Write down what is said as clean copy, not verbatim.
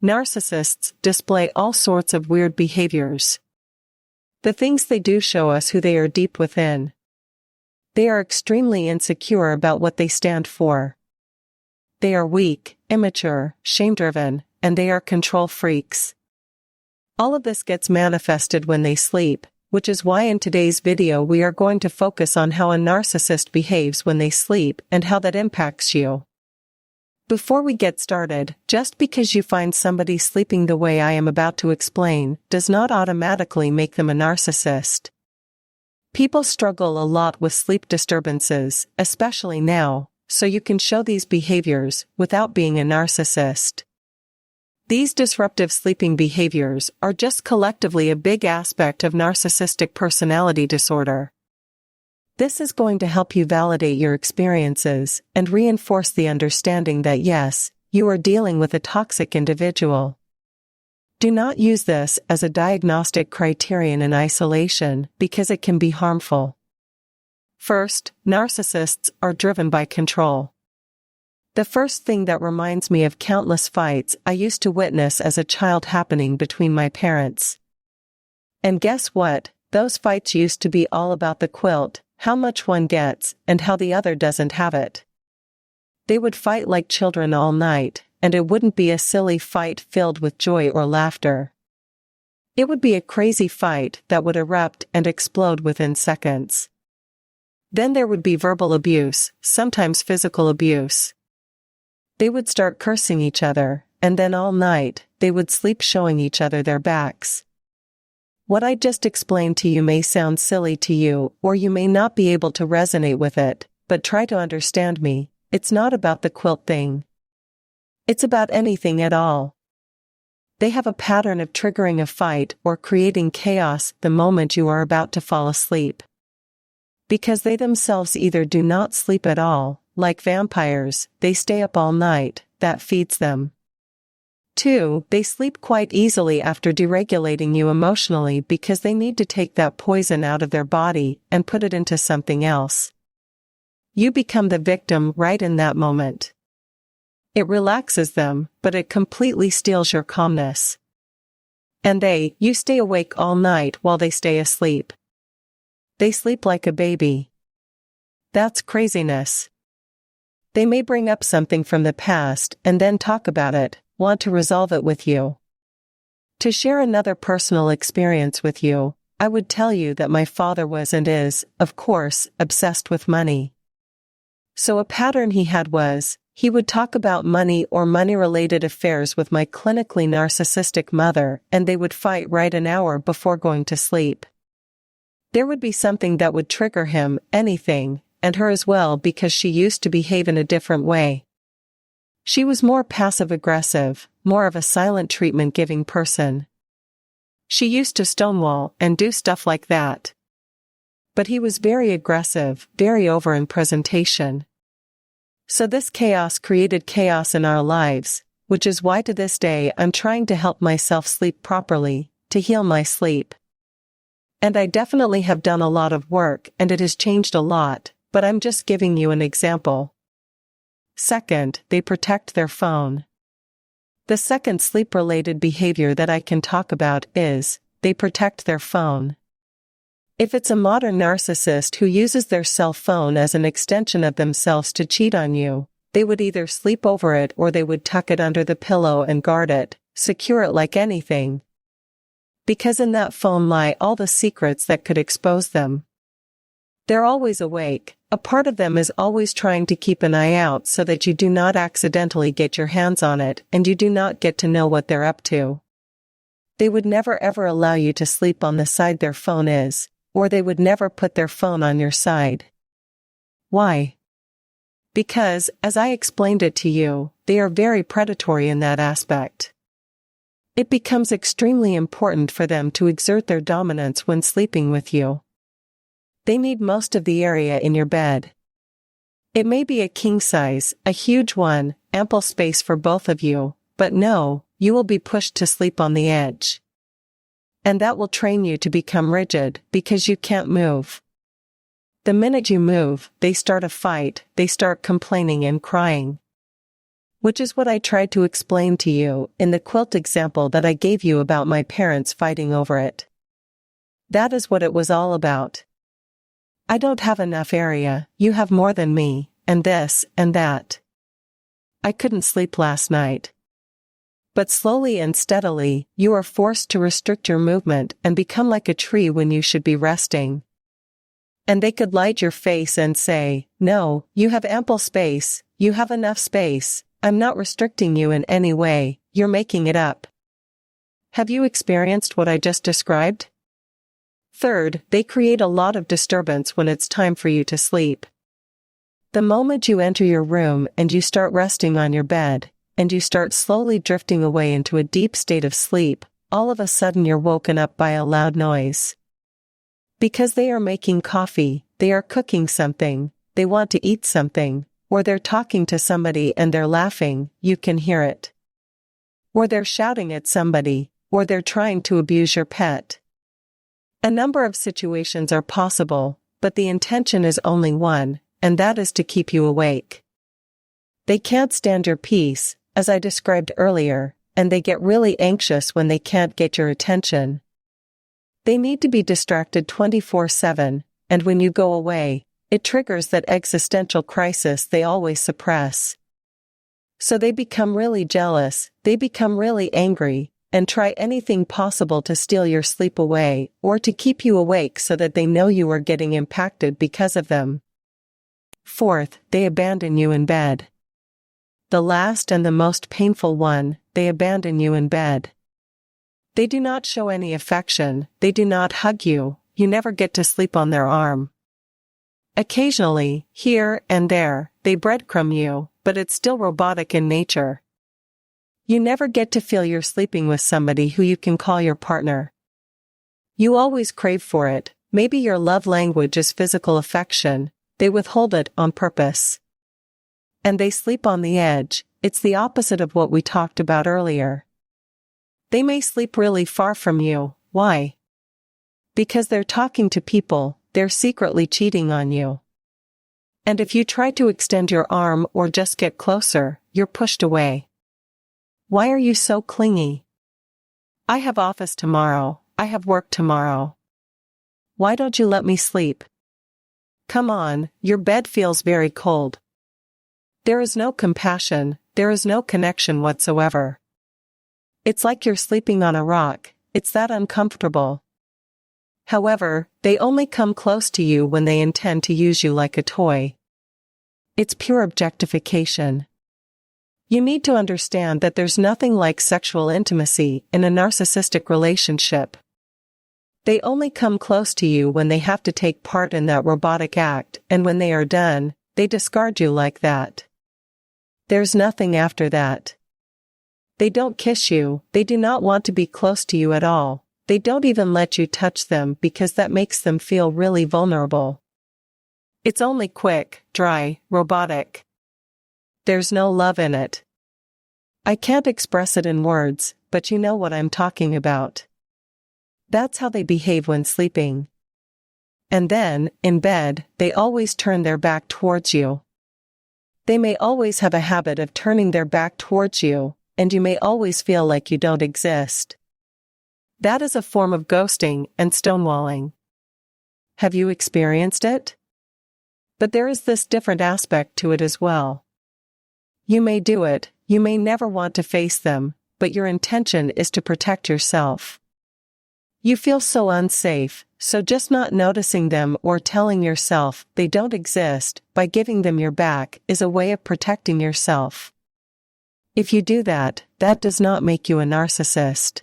Narcissists display all sorts of weird behaviors. The things they do show us who they are deep within. They are extremely insecure about what they stand for. They are weak, immature, shame-driven, and they are control freaks. All of this gets manifested when they sleep, which is why in today's video we are going to focus on how a narcissist behaves when they sleep and how that impacts you. Before we get started, just because you find somebody sleeping the way I am about to explain, does not automatically make them a narcissist. People struggle a lot with sleep disturbances, especially now, so you can show these behaviors without being a narcissist. These disruptive sleeping behaviors are just collectively a big aspect of narcissistic personality disorder. This is going to help you validate your experiences and reinforce the understanding that yes, you are dealing with a toxic individual. Do not use this as a diagnostic criterion in isolation because it can be harmful. First, narcissists are driven by control. The first thing that reminds me of countless fights I used to witness as a child happening between my parents. And guess what? Those fights used to be all about the quilt, how much one gets, and how the other doesn't have it. They would fight like children all night, and it wouldn't be a silly fight filled with joy or laughter. It would be a crazy fight that would erupt and explode within seconds. Then there would be verbal abuse, sometimes physical abuse. They would start cursing each other, and then all night, they would sleep showing each other their backs. What I just explained to you may sound silly to you, or you may not be able to resonate with it, but try to understand me. It's not about the quilt thing. It's about anything at all. They have a pattern of triggering a fight or creating chaos the moment you are about to fall asleep. Because they themselves either do not sleep at all, like vampires, they stay up all night, that feeds them. 2. They sleep quite easily after deregulating you emotionally because they need to take that poison out of their body and put it into something else. You become the victim right in that moment. It relaxes them, but it completely steals your calmness. And you stay awake all night while they stay asleep. They sleep like a baby. That's craziness. They may bring up something from the past and then talk about it, want to resolve it with you. To share another personal experience with you, I would tell you that my father was and is, of course, obsessed with money. So a pattern he had was, he would talk about money or money-related affairs with my clinically narcissistic mother, and they would fight right an hour before going to sleep. There would be something that would trigger him, anything, and her as well because she used to behave in a different way. She was more passive-aggressive, more of a silent treatment-giving person. She used to stonewall and do stuff like that. But he was very aggressive, very over in presentation. So this chaos created chaos in our lives, which is why to this day I'm trying to help myself sleep properly, to heal my sleep. And I definitely have done a lot of work and it has changed a lot, but I'm just giving you an example. Second, they protect their phone. The second sleep-related behavior that I can talk about is, they protect their phone. If it's a modern narcissist who uses their cell phone as an extension of themselves to cheat on you, they would either sleep over it or they would tuck it under the pillow and guard it, secure it like anything. Because in that phone lie all the secrets that could expose them. They're always awake. A part of them is always trying to keep an eye out so that you do not accidentally get your hands on it and you do not get to know what they're up to. They would never ever allow you to sleep on the side their phone is, or they would never put their phone on your side. Why? Because, as I explained it to you, they are very predatory in that aspect. It becomes extremely important for them to exert their dominance when sleeping with you. They need most of the area in your bed. It may be a king size, a huge one, ample space for both of you, but no, you will be pushed to sleep on the edge. And that will train you to become rigid because you can't move. The minute you move, they start a fight, they start complaining and crying. Which is what I tried to explain to you in the quilt example that I gave you about my parents fighting over it. That is what it was all about. I don't have enough area, you have more than me, and this, and that. I couldn't sleep last night. But slowly and steadily, you are forced to restrict your movement and become like a tree when you should be resting. And they could light your face and say, "No, you have ample space, you have enough space. I'm not restricting you in any way, you're making it up." Have you experienced what I just described? Third, they create a lot of disturbance when it's time for you to sleep. The moment you enter your room and you start resting on your bed, and you start slowly drifting away into a deep state of sleep, all of a sudden you're woken up by a loud noise. Because they are making coffee, they are cooking something, they want to eat something, or they're talking to somebody and they're laughing, you can hear it. Or they're shouting at somebody, or they're trying to abuse your pet. A number of situations are possible, but the intention is only one, and that is to keep you awake. They can't stand your peace, as I described earlier, and they get really anxious when they can't get your attention. They need to be distracted 24/7, and when you go away, it triggers that existential crisis they always suppress. So they become really jealous, they become really angry, and try anything possible to steal your sleep away, or to keep you awake so that they know you are getting impacted because of them. Fourth, they abandon you in bed. The last and the most painful one, they abandon you in bed. They do not show any affection, they do not hug you, you never get to sleep on their arm. Occasionally, here and there, they breadcrumb you, but it's still robotic in nature. You never get to feel you're sleeping with somebody who you can call your partner. You always crave for it, maybe your love language is physical affection, they withhold it on purpose. And they sleep on the edge, it's the opposite of what we talked about earlier. They may sleep really far from you, why? Because they're talking to people, they're secretly cheating on you. And if you try to extend your arm or just get closer, you're pushed away. Why are you so clingy? I have office tomorrow, I have work tomorrow. Why don't you let me sleep? Come on, your bed feels very cold. There is no compassion, there is no connection whatsoever. It's like you're sleeping on a rock, it's that uncomfortable. However, they only come close to you when they intend to use you like a toy. It's pure objectification. You need to understand that there's nothing like sexual intimacy in a narcissistic relationship. They only come close to you when they have to take part in that robotic act, and when they are done, they discard you like that. There's nothing after that. They don't kiss you, they do not want to be close to you at all. They don't even let you touch them because that makes them feel really vulnerable. It's only quick, dry, robotic. There's no love in it. I can't express it in words, but you know what I'm talking about. That's how they behave when sleeping. And then, in bed, they always turn their back towards you. They may always have a habit of turning their back towards you, and you may always feel like you don't exist. That is a form of ghosting and stonewalling. Have you experienced it? But there is this different aspect to it as well. You may do it, you may never want to face them, but your intention is to protect yourself. You feel so unsafe, so just not noticing them or telling yourself they don't exist by giving them your back is a way of protecting yourself. If you do that, that does not make you a narcissist.